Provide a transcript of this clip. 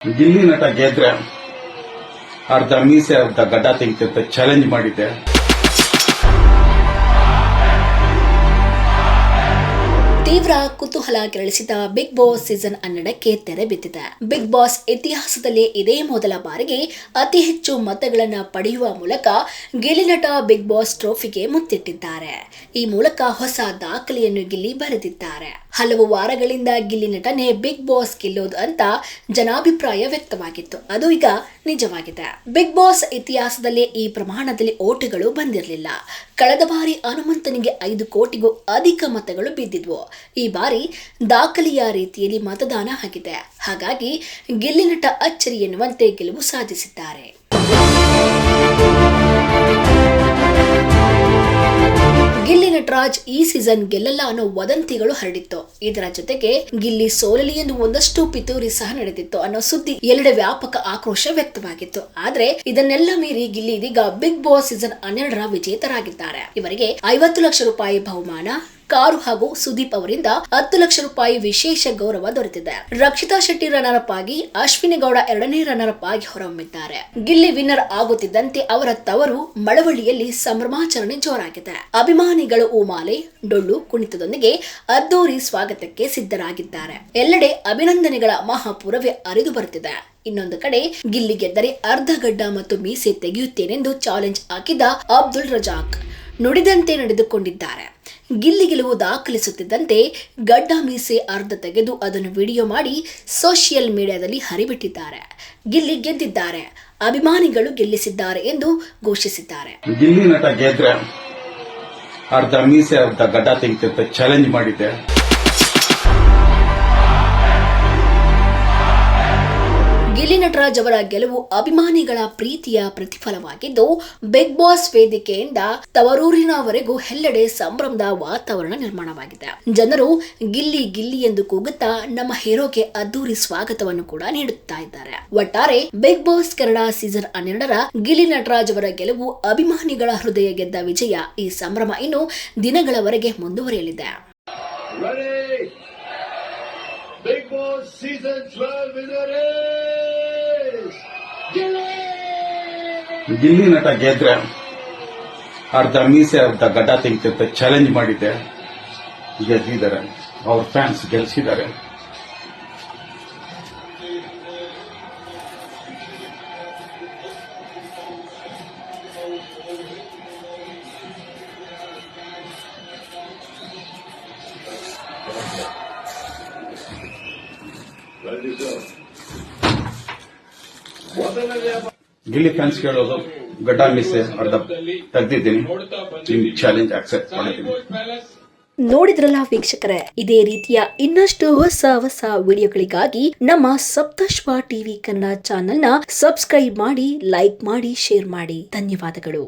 ಗಿಲ್ಲಿ ನಟ ಗೆದ್ರೆ ಅರ್ಧ ಮೀಸೆ ಅರ್ಧ ಗಡ್ಡ ತೆಗಿತಂತ ಚಾಲೆಂಜ್ ಮಾಡಿದ್ದೆ. ತೀವ್ರ ಕುತೂಹಲ ಕೆರಳಿಸಿದ ಬಿಗ್ ಬಾಸ್ ಸೀಸನ್ 12ಕ್ಕೆ ತೆರೆ ಬಿದ್ದಿದೆ. ಬಿಗ್ ಬಾಸ್ ಇತಿಹಾಸದಲ್ಲಿ ಇದೇ ಮೊದಲ ಬಾರಿಗೆ ಅತಿ ಹೆಚ್ಚು ಮತಗಳನ್ನು ಪಡೆಯುವ ಮೂಲಕ ಗಿಲ್ಲಿ ನಟ ಬಿಗ್ ಬಾಸ್ ಟ್ರೋಫಿಗೆ ಮುತ್ತಿಟ್ಟಿದ್ದಾರೆ. ಈ ಮೂಲಕ ಹೊಸ ದಾಖಲೆಯನ್ನು ಗಿಲ್ಲಿ ಬರೆದಿದ್ದಾರೆ. ಹಲವು ವಾರಗಳಿಂದ ಗಿಲ್ಲಿ ನಟನೆ ಬಿಗ್ ಬಾಸ್ ಗೆಲ್ಲೋದು ಅಂತ ಜನಾಭಿಪ್ರಾಯ ವ್ಯಕ್ತವಾಗಿತ್ತು. ಅದು ಈಗ ನಿಜವಾಗಿದೆ. ಬಿಗ್ ಬಾಸ್ ಇತಿಹಾಸದಲ್ಲಿ ಈ ಪ್ರಮಾಣದಲ್ಲಿ ಓಟುಗಳು ಬಂದಿರಲಿಲ್ಲ. ಕಳೆದ ಬಾರಿ ಹನುಮಂತನಿಗೆ 5 ಕೋಟಿಗೂ ಅಧಿಕ ಮತಗಳು ಬಿದ್ದಿದ್ವು. ಈ ಬಾರಿ ದಾಖಲೆಯ ರೀತಿಯಲ್ಲಿ ಮತದಾನ ಆಗಿದೆ. ಹಾಗಾಗಿ ಗಿಲ್ಲಿ ನಟ ಅಚ್ಚರಿ ಎನ್ನುವಂತೆ ಗೆಲುವು ಸಾಧಿಸಿದ್ದಾರೆ. ಗಿಲ್ಲಿ ನಟರಾಜ್ ಈ ಸೀಸನ್ ಗೆಲ್ಲಲ್ಲ ಅನ್ನೋ ವದಂತಿಗಳು ಹರಡಿತ್ತು. ಇದರ ಜೊತೆಗೆ ಗಿಲ್ಲಿ ಸೋಲಲಿ ಎಂದು ಒಂದಷ್ಟು ಪಿತೂರಿ ಸಹ ನಡೆದಿತ್ತು ಅನ್ನೋ ಸುದ್ದಿ ಎಲ್ಲೆಡೆ ವ್ಯಾಪಕ ಆಕ್ರೋಶ ವ್ಯಕ್ತವಾಗಿತ್ತು. ಆದ್ರೆ ಇದನ್ನೆಲ್ಲ ಮೀರಿ ಗಿಲ್ಲಿ ಇದೀಗ ಬಿಗ್ ಬಾಸ್ ಸೀಸನ್ 12ರ ವಿಜೇತರಾಗಿದ್ದಾರೆ. ಇವರಿಗೆ 50 ಲಕ್ಷ ರೂಪಾಯಿ ಬಹುಮಾನ, ಕಾರು ಹಾಗೂ ಸುದೀಪ್ ಅವರಿಂದ 10 ಲಕ್ಷ ರೂಪಾಯಿ ವಿಶೇಷ ಗೌರವ ದೊರೆತಿದೆ. ರಕ್ಷಿತಾ ಶೆಟ್ಟಿ ರನ್ನರ್ ಅಪ್ ಆಗಿ, ಅಶ್ವಿನಿ ಗೌಡ 2ನೇ ರನ್ನರ್ ಅಪ್ ಆಗಿ ಹೊರಹೊಮ್ಮಿದ್ದಾರೆ. ಗಿಲ್ಲಿ ವಿನ್ನರ್ ಆಗುತ್ತಿದ್ದಂತೆ ಅವರ ತವರು ಮಳವಳ್ಳಿಯಲ್ಲಿ ಸಂಭ್ರಮಾಚರಣೆ ಜೋರಾಗಿದೆ. ಅಭಿಮಾನಿಗಳು ಉಮಾಲೆ, ಡೊಳ್ಳು ಕುಣಿತದೊಂದಿಗೆ ಅದ್ದೂರಿ ಸ್ವಾಗತಕ್ಕೆ ಸಿದ್ಧರಾಗಿದ್ದಾರೆ. ಎಲ್ಲೆಡೆ ಅಭಿನಂದನೆಗಳ ಮಹಾಪೂರವೇ ಹರಿದು ಬರುತ್ತಿದೆ. ಇನ್ನೊಂದು ಕಡೆ ಗಿಲ್ಲಿ ಗೆದ್ದರೆ ಅರ್ಧ ಗಡ್ಡ ಮತ್ತು ಮೀಸೆ ತೆಗೆಯುತ್ತೇನೆಂದು ಚಾಲೆಂಜ್ ಹಾಕಿದ ಅಬ್ದುಲ್ ರಜಾಕ್ ನುಡಿದಂತೆ ನಡೆದುಕೊಂಡಿದ್ದಾರೆ. ಗಿಲ್ಲಿ ಗೆಲುವು ದಾಖಲಿಸುತ್ತಿದ್ದಂತೆ ಗಡ್ಡ ಮೀಸೆ ಅರ್ಧ ತೆಗೆದು ಅದನ್ನು ವಿಡಿಯೋ ಮಾಡಿ ಸೋಷಿಯಲ್ ಮೀಡಿಯಾದಲ್ಲಿ ಹರಿಬಿಟ್ಟಿದ್ದಾರೆ. ಗಿಲ್ಲಿ ಗೆದ್ದಿದ್ದಾರೆ, ಅಭಿಮಾನಿಗಳು ಗೆಲ್ಲಿಸಿದ್ದಾರೆ ಎಂದು ಘೋಷಿಸಿದ್ದಾರೆ. ಗಿಲ್ಲಿ ನಟ ಗೆದ್ರೆ ಅರ್ಧ ಮೀಸೆ ಅರ್ಧ ಗಡ್ಡ ತೆಗಿತಂತ ಚಾಲೆಂಜ್ ಮಾಡಿದ್ದೆ. ಗಿಲ್ಲಿ ನಟರಾಜ್ ಅವರ ಗೆಲುವು ಅಭಿಮಾನಿಗಳ ಪ್ರೀತಿಯ ಪ್ರತಿಫಲವಾಗಿದ್ದು, ಬಿಗ್ ಬಾಸ್ ವೇದಿಕೆಯಿಂದ ತವರೂರಿನವರೆಗೂ ಎಲ್ಲೆಡೆ ಸಂಭ್ರಮದ ವಾತಾವರಣ ನಿರ್ಮಾಣವಾಗಿದೆ. ಜನರು ಗಿಲ್ಲಿ ಗಿಲ್ಲಿ ಎಂದು ಕೂಗುತ್ತಾ ನಮ್ಮ ಹೀರೋಗೆ ಅದ್ದೂರಿ ಸ್ವಾಗತವನ್ನು ಕೂಡ ನೀಡುತ್ತಾ ಇದ್ದಾರೆ. ಒಟ್ಟಾರೆ ಬಿಗ್ ಬಾಸ್ ಕನ್ನಡ ಸೀಸನ್ 12ರ ಗಿಲ್ಲಿ ನಟರಾಜ್ ಅವರ ಗೆಲುವು ಅಭಿಮಾನಿಗಳ ಹೃದಯ ಗೆದ್ದ ವಿಜಯ. ಈ ಸಂಭ್ರಮ ಇನ್ನು ದಿನಗಳವರೆಗೆ ಮುಂದುವರಿಯಲಿದೆ. Big Boss Season 12 winner is Gilli ನಟ ಗೆದ್ರೆ ಅರ್ಧ ಮೀಸೆ ಅರ್ಧ ಗಡ್ಡ ತೆಗಿತಂತ ಚಾಲೆಂಜ್ ಮಾಡಿದ್ದೆ. ಗೆದ್ದಿದ್ದಾರೆ, ಅವ್ರ ಫ್ಯಾನ್ಸ್ ಗೆಲ್ಸಿದ್ದಾರೆ. ಗಿಲ್ಲಿ ಫ್ಯಾನ್ಸ್ ಕೇಳೋದು ಗಡ್ಡ ಮೀಸೆ ಅರ್ಧ ತೆಗ್ದಿದ್ದೀನಿ, ನಿಮ್ ಚಾಲೆಂಜ್ ಆಕ್ಸೆಪ್ಟ್ ಮಾಡಿದ್ದೀನಿ. ನೋಡಿದ್ರಲ್ಲ ವೀಕ್ಷಕರೇ, ಇದೇ ರೀತಿಯ ಇನ್ನಷ್ಟು ಹೊಸ ವಿಡಿಯೋಗಳಿಗಾಗಿ ನಮ್ಮ ಸಪ್ತಶ್ವ ಟಿವಿ ಕನ್ನಡ ಚಾನೆಲ್ನ ಸಬ್ಸ್ಕ್ರೈಬ್ ಮಾಡಿ, ಲೈಕ್ ಮಾಡಿ, ಶೇರ್ ಮಾಡಿ. ಧನ್ಯವಾದಗಳು.